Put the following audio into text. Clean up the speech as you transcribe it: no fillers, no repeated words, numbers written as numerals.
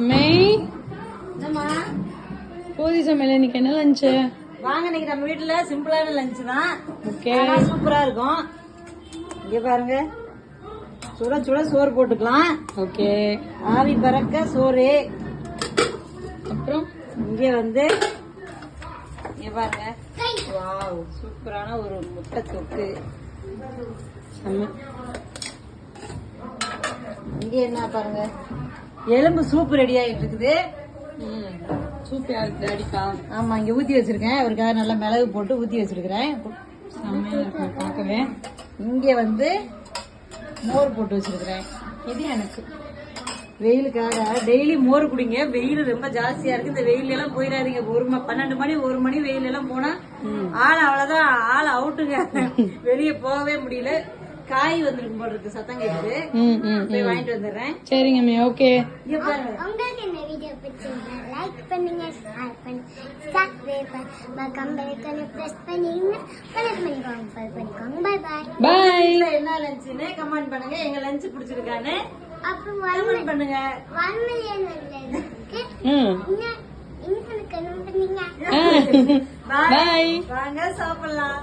அம்மே என்னம்மா பூதி சமையல் இன்னைக்கு என்ன லஞ்சு? வாங்க, இன்னைக்கு நம்ம வீட்டுல சிம்பிளான லஞ்ச் தான். ஓகே, சூப்பரா இருக்கும். இங்க பாருங்க, சுட சுட சோறு போட்டுக்கலாம். ஓகே. ஆவி பறக்க சோறு. அப்புறம் இங்க வந்து இங்க பாருங்க, வாவ், சூப்பரான ஒரு முட்டை தொக்கு. செம்ம. இங்க என்ன பாருங்க, எலும்பு சூப் ரெடி ஆயிட்டு இருக்குது. சூப் யாருக்கு? டாடிக்கா? ஆமா, இங்க ஊத்தி வச்சிருக்கேன். அவருக்காக நல்லா மிளகு போட்டு ஊத்தி வச்சிருக்கிறேன். செம்மையா இருக்கு பார்க்கவே. இங்க வந்து மோர் போட்டு வச்சிருக்கிறேன். இது எனக்கு வெயிலுக்காக டெய்லி மோர் குடிங்க. வெயில் ரொம்ப ஜாஸ்தியா இருக்கு. இந்த வெயில் எல்லாம் போயிடாதீங்க. 12 மணி 1 மணி வெயில் எல்லாம் போனா ஆள் அவ்வளவுதான், ஆள் அவுட்டுங்க. வெளியே போகவே முடியல. காய் வந்திருக்கும் போல இருக்கு, சத்தம் கேக்குது. போய் வாங்கிட்டு வந்துடுறேன். சரிங்க அம்மே. ஓகே. இங்க பாருங்க, உங்களுக்கு இந்த வீடியோ பிடிச்சிருந்தா லைக் பண்ணுங்க, ஷேர் பண்ணுங்க, சப்ஸ்கிரைப் பண்ணுங்க, கம்பெனிக்கனை பிரஸ் பண்ணீங்கன்னா கனெக்ட் பண்ணிக்கோங்க, ஃபாலோ பண்ணிக்கோங்க. Bye bye. பாய். வீட்ல என்ன லஞ்சுன்னு கமெண்ட் பண்ணுங்க. எங்க லஞ்ச் பிடிச்சிருக்கான்னு அப்புறம் கமெண்ட் பண்ணுங்க. 1 மில்லியன் இருக்கு. இன்னும் என்ன பண்ணீங்க? பாய். வாங்க சாப்பிடலாம்.